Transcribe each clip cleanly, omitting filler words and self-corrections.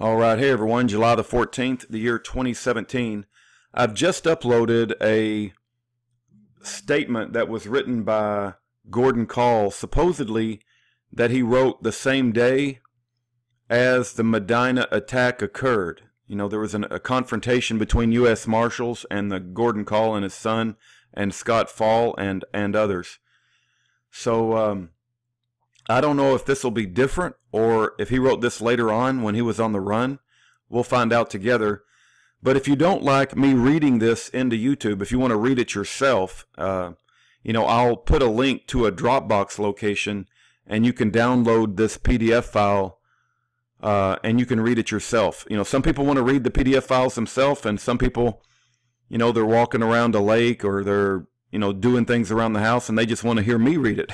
All right, hey everyone, July the 14th, the year 2017. I've just uploaded a statement that was written by Gordon Kahl, supposedly that he wrote the same day as the Medina attack occurred. You know, there was a confrontation between U.S. Marshals and the Gordon Kahl and his son and Scott Fall and others. So, I don't know if this will be different or if he wrote this later on when he was on the run. We'll find out together. But if you don't like me reading this into YouTube, if you want to read it yourself, I'll put a link to a Dropbox location and you can download this PDF file and you can read it yourself. You know, some people want to read the PDF files themselves, and some people, you know, they're walking around a lake or they're, doing things around the house and they just want to hear me read it.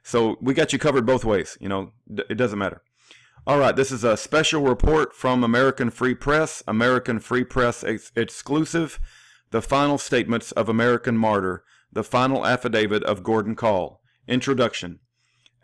So we got you covered both ways. It doesn't matter. All right, this is a special report from American Free Press, exclusive, the final statements of American Martyr, the final affidavit of Gordon Kahl. Introduction.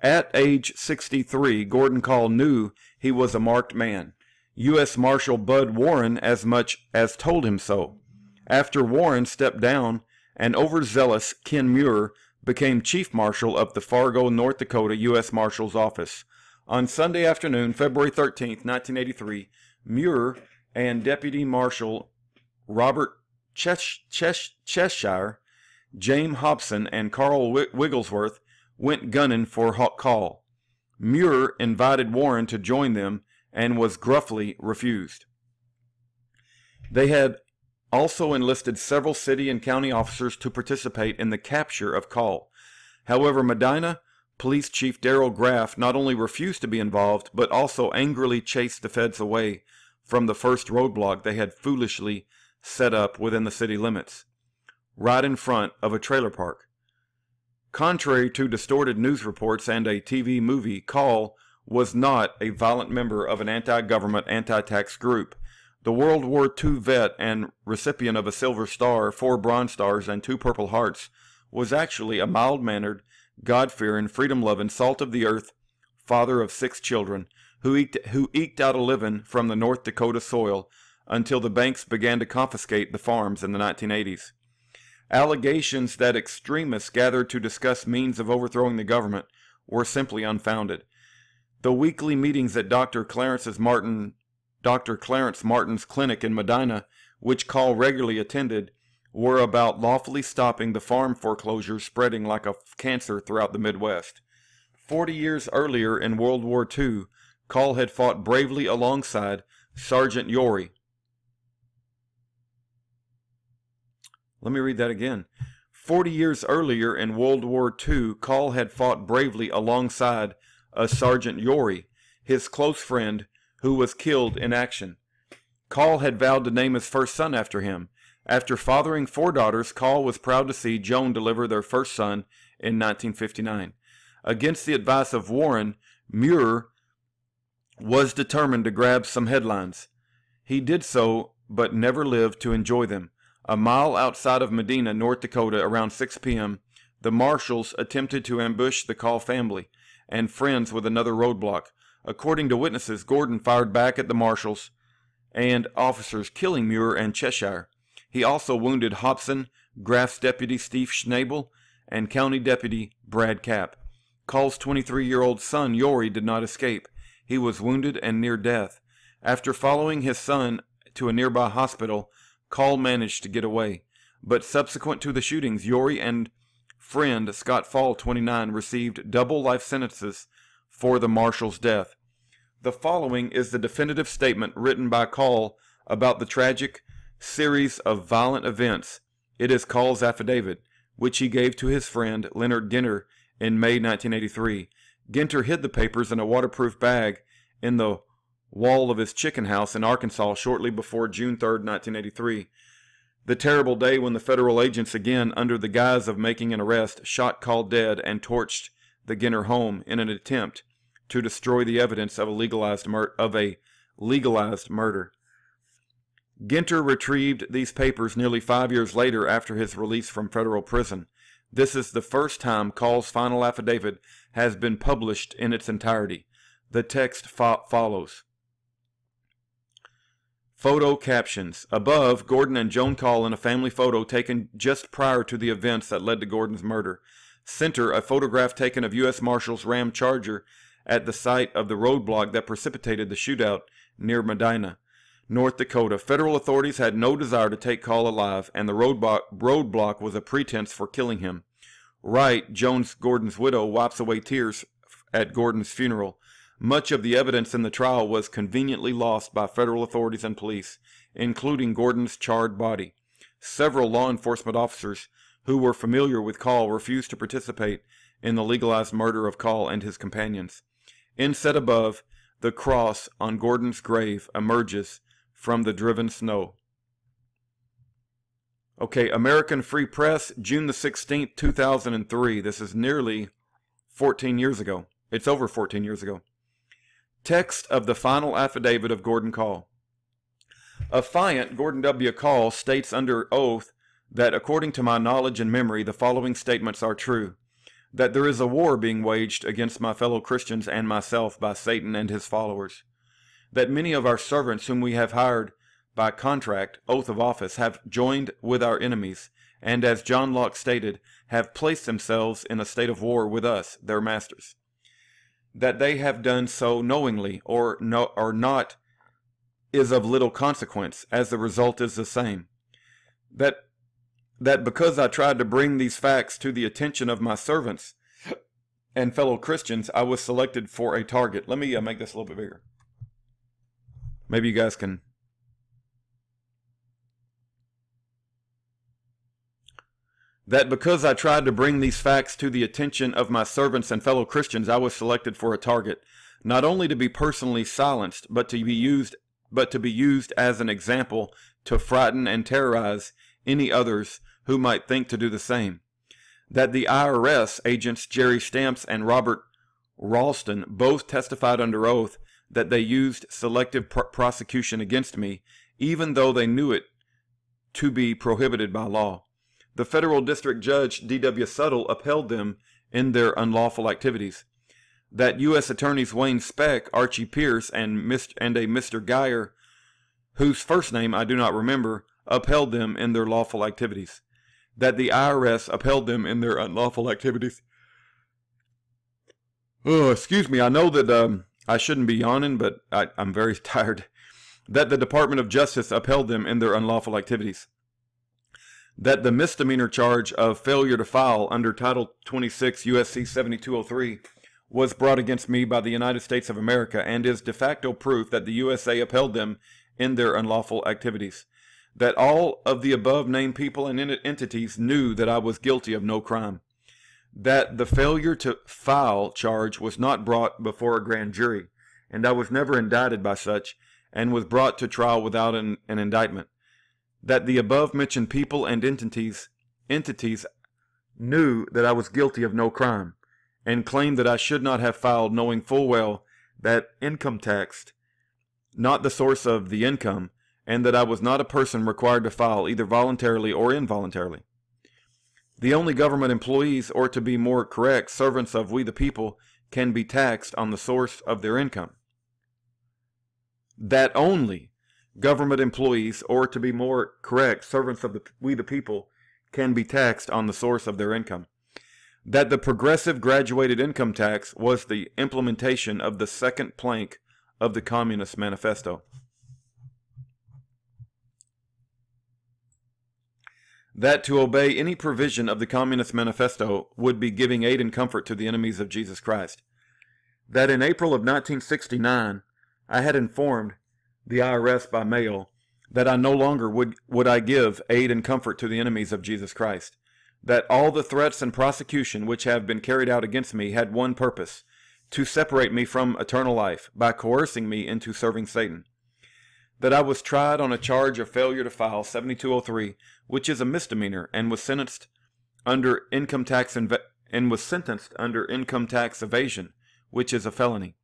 At age 63, Gordon Kahl knew he was a marked man. U.S. Marshal Bud Warren as much as told him so. After Warren stepped down, an overzealous Ken Muir became Chief Marshal of the Fargo, North Dakota U.S. Marshal's Office. On Sunday afternoon, February 13, 1983, Muir and Deputy Marshal Robert Cheshire, James Hobson, and Carl Wigglesworth went gunning for Kahl. Muir invited Warren to join them and was gruffly refused. They had also enlisted several city and county officers to participate in the capture of Kahl. However, Medina Police Chief Darrell Graff not only refused to be involved, but also angrily chased the feds away from the first roadblock they had foolishly set up within the city limits, right in front of a trailer park. Contrary to distorted news reports and a TV movie, Kahl was not a violent member of an anti-government, anti-tax group. The World War II vet and recipient of a Silver Star, 4 Bronze Stars, and 2 Purple Hearts, was actually a mild-mannered, God-fearing, freedom-loving, salt-of-the-earth father of 6 children who eked out a living from the North Dakota soil until the banks began to confiscate the farms in the 1980s. Allegations that extremists gathered to discuss means of overthrowing the government were simply unfounded. The weekly meetings at Dr. Clarence Martin's clinic in Medina, which Kahl regularly attended, were about lawfully stopping the farm foreclosures spreading like a cancer throughout the Midwest. 40 years earlier in World War II, Kahl had fought bravely alongside Sergeant Yory. Let me read that again. 40 years earlier in World War II, Kahl had fought bravely alongside a Sergeant Yory, his close friend, who was killed in action. Kahl had vowed to name his first son after him. After fathering 4 daughters, Kahl was proud to see Joan deliver their first son in 1959. Against the advice of Warren, Muir was determined to grab some headlines. He did so, but never lived to enjoy them. A mile outside of Medina, North Dakota, around 6 p.m., the marshals attempted to ambush the Kahl family and friends with another roadblock. According to witnesses, Gordon fired back at the marshals and officers, killing Muir and Cheshire. He also wounded Hobson, Graff's deputy Steve Schnabel, and county deputy Brad Capp. Kahl's 23-year-old son, Yory, did not escape. He was wounded and near death. After following his son to a nearby hospital, Kahl managed to get away. But subsequent to the shootings, Yory and friend Scott Fall, 29, received double life sentences for the marshal's death. The following is the definitive statement written by Kahl about the tragic series of violent events. It is Kahl's affidavit, which he gave to his friend Leonard Ginter in May 1983. Ginter hid the papers in a waterproof bag in the wall of his chicken house in Arkansas shortly before June 3, 1983. The terrible day when the federal agents, again under the guise of making an arrest, shot Kahl dead and torched the Ginter home in an attempt to destroy the evidence of a legalized murder. Ginter retrieved these papers nearly 5 years later after his release from federal prison. This is the first time Kahl's final affidavit has been published in its entirety. The text follows. Photo captions. Above, Gordon and Joan Kahl in a family photo taken just prior to the events that led to Gordon's murder. Center, a photograph taken of U.S. Marshals Ram Charger at the site of the roadblock that precipitated the shootout near Medina, North Dakota. Federal authorities had no desire to take Kahl alive, and the roadblock was a pretense for killing him. Right, Gordon's widow, wipes away tears at Gordon's funeral. Much of the evidence in the trial was conveniently lost by federal authorities and police, including Gordon's charred body. Several law enforcement officers who were familiar with Kahl refused to participate in the legalized murder of Kahl and his companions. Inset above, the cross on Gordon's grave emerges from the driven snow. Okay, American Free Press, June the 16th, 2003. This is nearly 14 years ago. It's over 14 years ago. Text of the final affidavit of Gordon Kahl. Affiant Gordon W. Kahl states under oath that according to my knowledge and memory, the following statements are true. That there is a war being waged against my fellow Christians and myself by Satan and his followers. That many of our servants whom we have hired by contract, oath of office, have joined with our enemies, and as John Locke stated, have placed themselves in a state of war with us, their masters. That they have done so knowingly or not is of little consequence, as the result is the same. That because I tried to bring these facts to the attention of my servants and fellow Christians, I was selected for a target. Let me make this a little bit bigger. Maybe you guys can. That because I tried to bring these facts to the attention of my servants and fellow Christians, I was selected for a target, not only to be personally silenced, but to be used as an example to frighten and terrorize any others who might think to do the same. That the IRS agents Jerry Stamps and Robert Ralston both testified under oath that they used selective prosecution against me, even though they knew it to be prohibited by law. The federal district judge, D.W. Suttle, upheld them in their unlawful activities. That U.S. Attorneys Wayne Speck, Archie Pierce, and a Mr. Geyer, whose first name I do not remember, upheld them in their lawful activities. That the IRS upheld them in their unlawful activities. Oh, excuse me, I know that I shouldn't be yawning, but I'm very tired. That the Department of Justice upheld them in their unlawful activities. That the misdemeanor charge of failure to file under Title 26 U.S.C. 7203 was brought against me by the United States of America and is de facto proof that the USA upheld them in their unlawful activities. That all of the above named people and entities knew that I was guilty of no crime. That the failure to file charge was not brought before a grand jury, and I was never indicted by such, and was brought to trial without an indictment. That the above-mentioned people and entities knew that I was guilty of no crime, and claimed that I should not have filed, knowing full well that income tax, not the source of the income, and that I was not a person required to file either voluntarily or involuntarily. The only government employees, or to be more correct, servants of we the people, can be taxed on the source of their income. That only government employees, or to be more correct, servants of we the people, can be taxed on the source of their income. That the progressive graduated income tax was the implementation of the second plank of the Communist Manifesto. That to obey any provision of the Communist Manifesto would be giving aid and comfort to the enemies of Jesus Christ. That in April of 1969, I had informed the IRS by mail that I no longer would I give aid and comfort to the enemies of Jesus Christ. That all the threats and prosecution which have been carried out against me had one purpose, to separate me from eternal life by coercing me into serving Satan. That I was tried on a charge of failure to file 7203, which is a misdemeanor, and was sentenced under income tax evasion, which is a felony.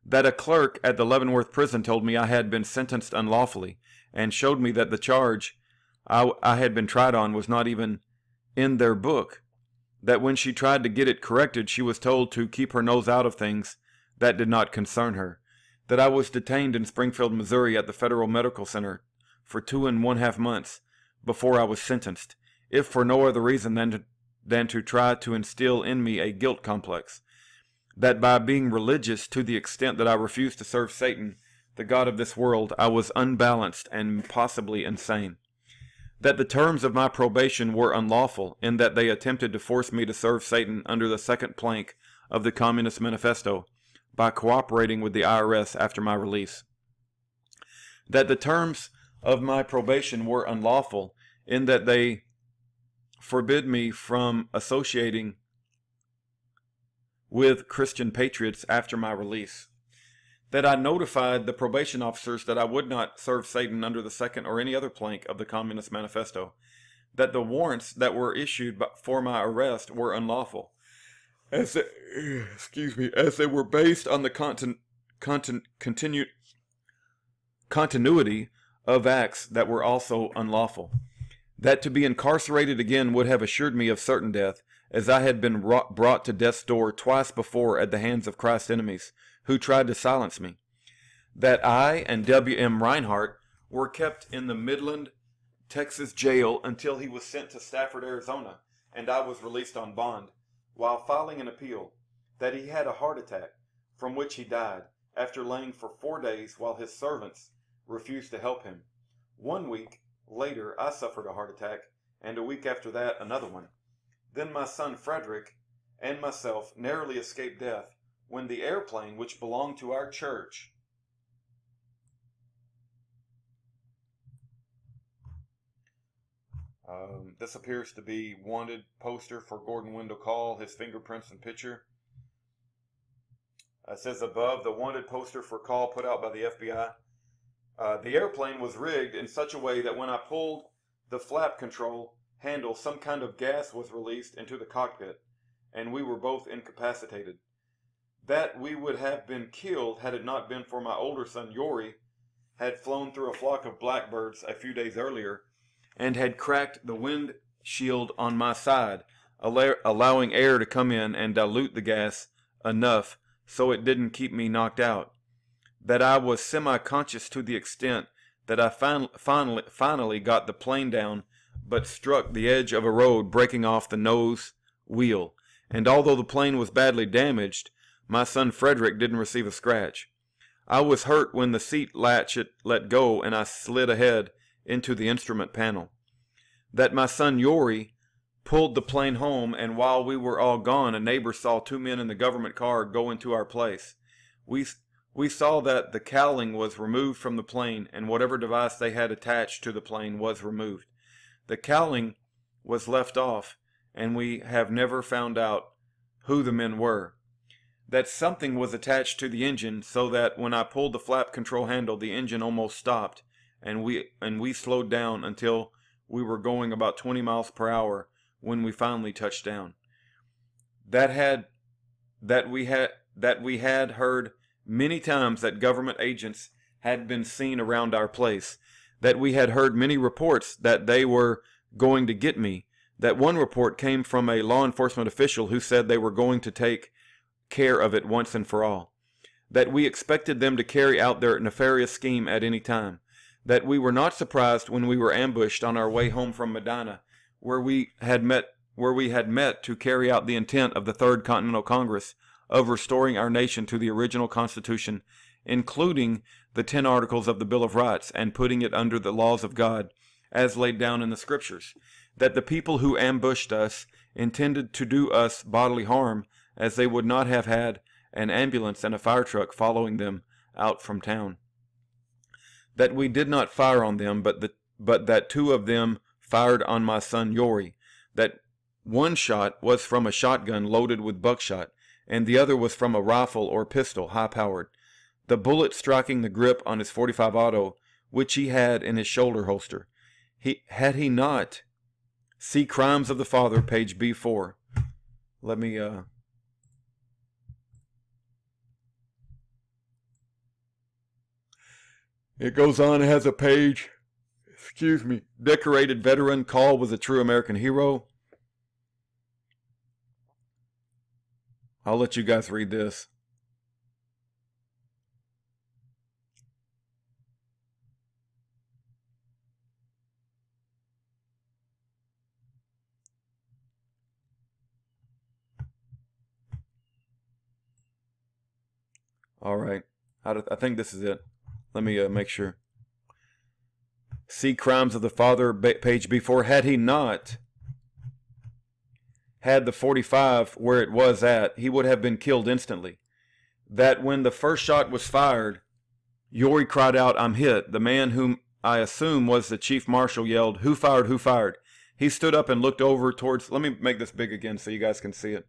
That a clerk at the Leavenworth prison told me I had been sentenced unlawfully, and showed me that the charge I had been tried on was not even in their book. That when she tried to get it corrected, she was told to keep her nose out of things that did not concern her. that I was detained in Springfield, Missouri at the Federal Medical Center for 2.5 months before I was sentenced, if for no other reason than to try to instill in me a guilt complex, that by being religious to the extent that I refused to serve Satan, the god of this world, I was unbalanced and possibly insane. That the terms of my probation were unlawful, in that they attempted to force me to serve Satan under the second plank of the Communist Manifesto by cooperating with the IRS after my release. That the terms of my probation were unlawful, in that they forbid me from associating with Christian patriots after my release. That I notified the probation officers that I would not serve Satan under the second or any other plank of the Communist Manifesto. That the warrants that were issued for my arrest were unlawful, as they were based on the continuity of acts that were also unlawful. That to be incarcerated again would have assured me of certain death, as I had been brought to death's door twice before at the hands of Christ's enemies, who tried to silence me. That I and W.M. Reinhardt were kept in the Midland, Texas jail until he was sent to Stafford, Arizona, and I was released on bond, while filing an appeal. That he had a heart attack, from which he died, after laying for 4 days while his servants refused to help him. 1 week later, I suffered a heart attack, and a week after that, another one. Then my son Frederick and myself narrowly escaped death when the airplane which belonged to our church this appears to be wanted poster for Gordon Wendell Kahl, his fingerprints and picture. It says above, the wanted poster for Kahl put out by the FBI. The airplane was rigged in such a way that when I pulled the flap control handle, some kind of gas was released into the cockpit, and we were both incapacitated. That we would have been killed had it not been for my older son Yori had flown through a flock of blackbirds a few days earlier and had cracked the windshield on my side, allowing air to come in and dilute the gas enough so it didn't keep me knocked out. That I was semi-conscious to the extent that I finally got the plane down, but struck the edge of a road, breaking off the nose wheel. And although the plane was badly damaged, my son Frederick didn't receive a scratch. I was hurt when the seat latch let go and I slid ahead into the instrument panel. That my son Yori pulled the plane home, and while we were all gone, a neighbor saw 2 men in the government car go into our place. We saw that the cowling was removed from the plane, and whatever device they had attached to the plane was removed. The cowling was left off, and we have never found out who the men were. That something was attached to the engine, so that when I pulled the flap control handle, the engine almost stopped, and we slowed down until we were going about 20 miles per hour when we finally touched down. That we had heard many times that government agents had been seen around our place. That we had heard many reports that they were going to get me. That one report came from a law enforcement official who said they were going to take care of it once and for all. That we expected them to carry out their nefarious scheme at any time. That we were not surprised when we were ambushed on our way home from Medina, where we had met to carry out the intent of the Third Continental Congress of restoring our nation to the original Constitution, including the 10 Articles of the Bill of Rights, and putting it under the laws of God as laid down in the Scriptures. That the people who ambushed us intended to do us bodily harm, as they would not have had an ambulance and a fire truck following them out from town. That we did not fire on them, but that 2 of them fired on my son Yori. That one shot was from a shotgun loaded with buckshot, and the other was from a rifle or pistol, high-powered. The bullet striking the grip on his .45 auto, which he had in his shoulder holster. Had he not? See Crimes of the Father, page B4. Let me, It goes on, it has a page. Decorated veteran, Kahl was a true American hero. I'll let you guys read this. All right. I think this is it. Let me make sure. See crimes of the father, page before. Had he not had the 45 where it was at, he would have been killed instantly. That when the first shot was fired, Yori cried out, "I'm hit." The man, whom I assume was the chief marshal, yelled, "Who fired? Who fired?" He stood up and looked over towards... Let me make this big again so you guys can see it.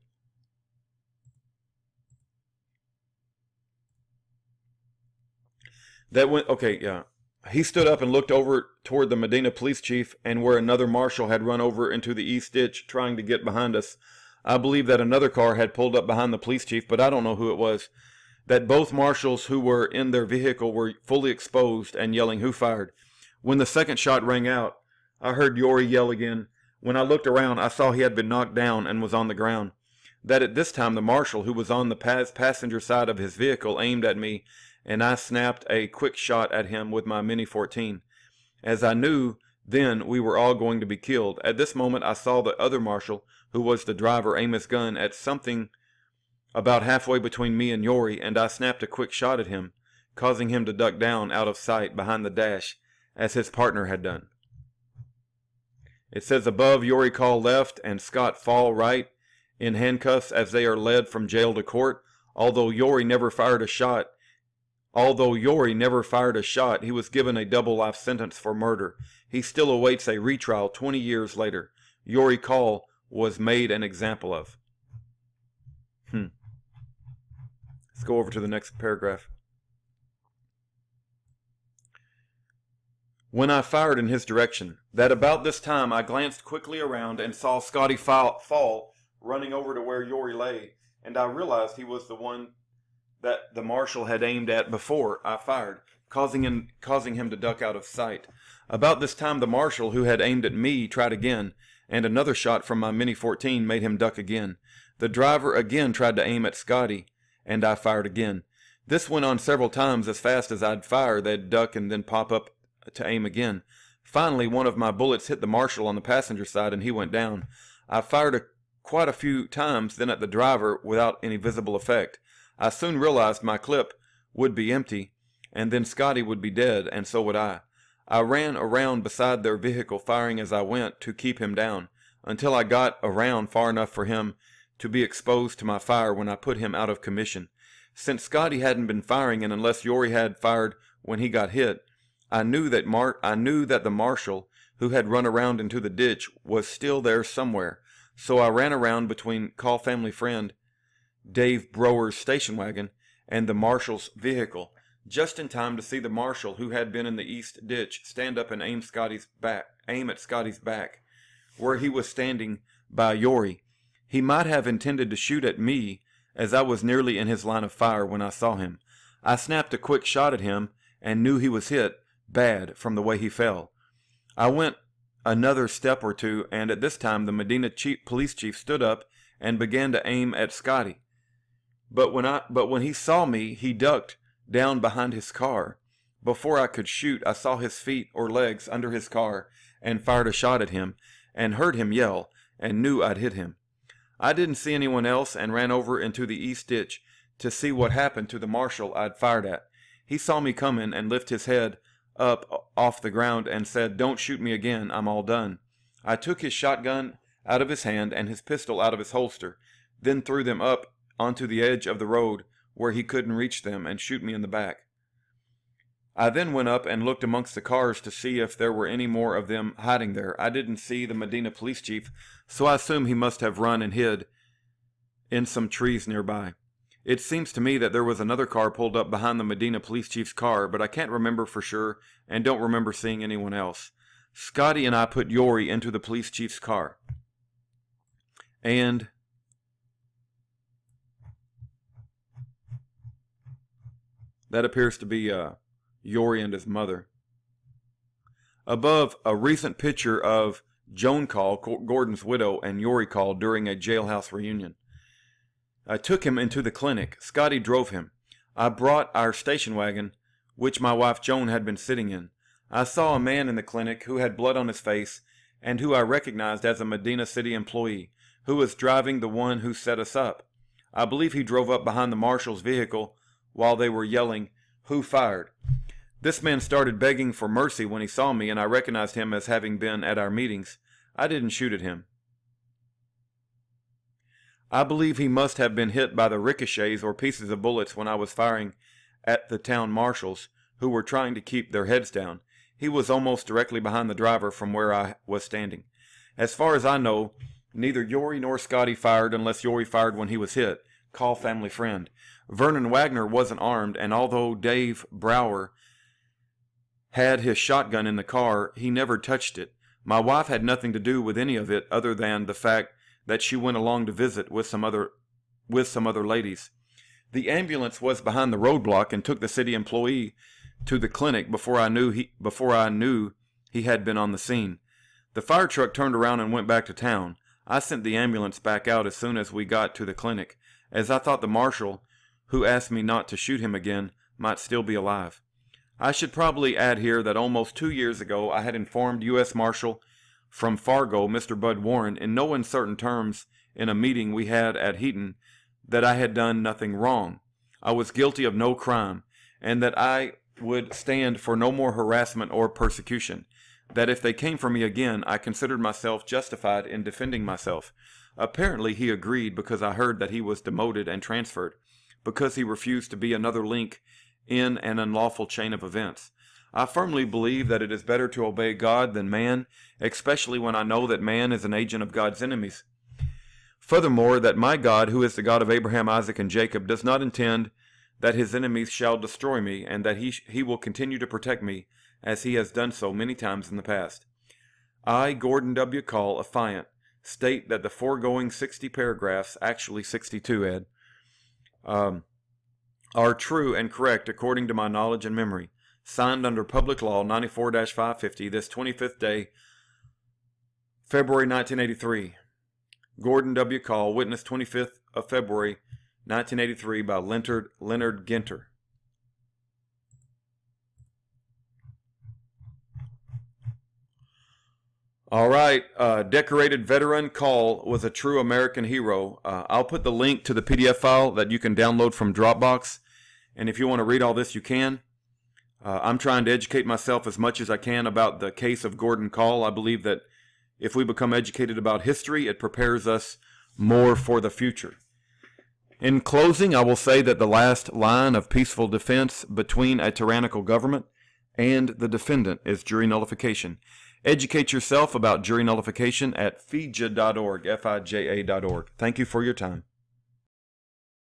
That went... Okay, yeah. He stood up and looked over toward the Medina police chief and where another marshal had run over into the east ditch trying to get behind us. I believe that another car had pulled up behind the police chief, but I don't know who it was. That both marshals who were in their vehicle were fully exposed and yelling, "Who fired?" When the second shot rang out, I heard Yori yell again. When I looked around, I saw he had been knocked down and was on the ground. That at this time the marshal, who was on the passenger side of his vehicle, aimed at me, and I snapped a quick shot at him with my Mini 14. As I knew then we were all going to be killed. At this moment I saw the other marshal, who was the driver, aim his gun at something about halfway between me and Yori, and I snapped a quick shot at him, causing him to duck down out of sight behind the dash, as his partner had done. It says above, Yori Kahl left and Scott fall right in handcuffs as they are led from jail to court. Although Yori never fired a shot, he was given a double life sentence for murder. He still awaits a retrial 20 years later. Yori Kahl was made an example of. Let's go over to the next paragraph. When I fired in his direction, that about this time I glanced quickly around and saw Scotty fall running over to where Yori lay, and I realized he was the one that the marshal had aimed at before I fired, causing him to duck out of sight. About this time the marshal who had aimed at me tried again, and another shot from my Mini 14 made him duck again. The driver again tried to aim at Scotty, and I fired again. This went on several times. As fast as I'd fire, they'd duck and then pop up to aim again. Finally, one of my bullets hit the marshal on the passenger side and he went down. I fired quite a few times then at the driver without any visible effect. I soon realized my clip would be empty and then Scotty would be dead, and so would I. I ran around beside their vehicle, firing as I went to keep him down, until I got around far enough for him to be exposed to my fire, when I put him out of commission. Since Scotty hadn't been firing, and unless Yori had fired when he got hit, I knew that the marshal who had run around into the ditch was still there somewhere. So I ran around between Kahl family friend Dave Brower's station wagon and the marshal's vehicle, just in time to see the marshal who had been in the east ditch stand up and aim at Scotty's back, where he was standing by Yori. He might have intended to shoot at me, as I was nearly in his line of fire when I saw him. I snapped a quick shot at him and knew he was hit bad from the way he fell. I went another step or two, and at this time the Medina police chief stood up and began to aim at Scotty. But when he saw me, he ducked down behind his car. Before I could shoot, I saw his feet or legs under his car and fired a shot at him, and heard him yell, and knew I'd hit him. I didn't see anyone else and ran over into the east ditch to see what happened to the marshal I'd fired at. He saw me coming and lifted his head up off the ground and said, "Don't shoot me again, I'm all done." I took his shotgun out of his hand and his pistol out of his holster, then threw them up onto the edge of the road where he couldn't reach them and shoot me in the back. I then went up and looked amongst the cars to see if there were any more of them hiding there. I didn't see the Medina police chief, so I assume he must have run and hid in some trees nearby. It seems to me that there was another car pulled up behind the Medina police chief's car, but I can't remember for sure and don't remember seeing anyone else. Scotty and I put Yori into the police chief's car. And that appears to be Yori and his mother. Above, a recent picture of Joan Kahl, Gordon's widow, and Yori Kahl during a jailhouse reunion. I took him into the clinic. Scotty drove him. I brought our station wagon, which my wife Joan had been sitting in. I saw a man in the clinic who had blood on his face and who I recognized as a Medina City employee, who was driving the one who set us up. I believe he drove up behind the marshal's vehicle while they were yelling, "Who fired?" This man started begging for mercy when he saw me, and I recognized him as having been at our meetings. I didn't shoot at him. I believe he must have been hit by the ricochets or pieces of bullets when I was firing at the town marshals, who were trying to keep their heads down. He was almost directly behind the driver from where I was standing. As far as I know, neither Yory nor Scotty fired unless Yory fired when he was hit. Kahl family friend. Vernon Wagner wasn't armed, and although Dave Brower had his shotgun in the car, he never touched it. My wife had nothing to do with any of it other than the fact that she went along to visit with some other ladies. The ambulance was behind the roadblock and took the city employee to the clinic before I knew he had been on the scene. The fire truck turned around and went back to town. I sent the ambulance back out as soon as we got to the clinic, as I thought the marshal, who asked me not to shoot him again, might still be alive. I should probably add here that almost 2 years ago I had informed U.S. Marshal from Fargo, Mr. Bud Warren, in no uncertain terms in a meeting we had at Heaton, that I had done nothing wrong. I was guilty of no crime, and that I would stand for no more harassment or persecution. That if they came for me again, I considered myself justified in defending myself. Apparently he agreed, because I heard that he was demoted and transferred, because he refused to be another link in an unlawful chain of events. I firmly believe that it is better to obey God than man, especially when I know that man is an agent of God's enemies. Furthermore, that my God, who is the God of Abraham, Isaac, and Jacob, does not intend that his enemies shall destroy me, and that he will continue to protect me, as he has done so many times in the past. I, Gordon W. Kahl, affiant, state that the foregoing 60 paragraphs, actually 62, Ed, are true and correct according to my knowledge and memory. Signed under Public Law 94-550, this 25th day, February 1983. Gordon W. Kahl, witness 25th of February 1983 by Leonard Ginter. All right, decorated veteran Kahl was a true American hero. I'll put the link to the PDF file that you can download from Dropbox, and if you want to read all this, you can. I'm trying to educate myself as much as I can about the case of Gordon Kahl. I believe that if we become educated about history, it prepares us more for the future. In closing, I will say that the last line of peaceful defense between a tyrannical government and the defendant is jury nullification. Educate yourself about jury nullification at fija.org, F-I-J-A.org. Thank you for your time.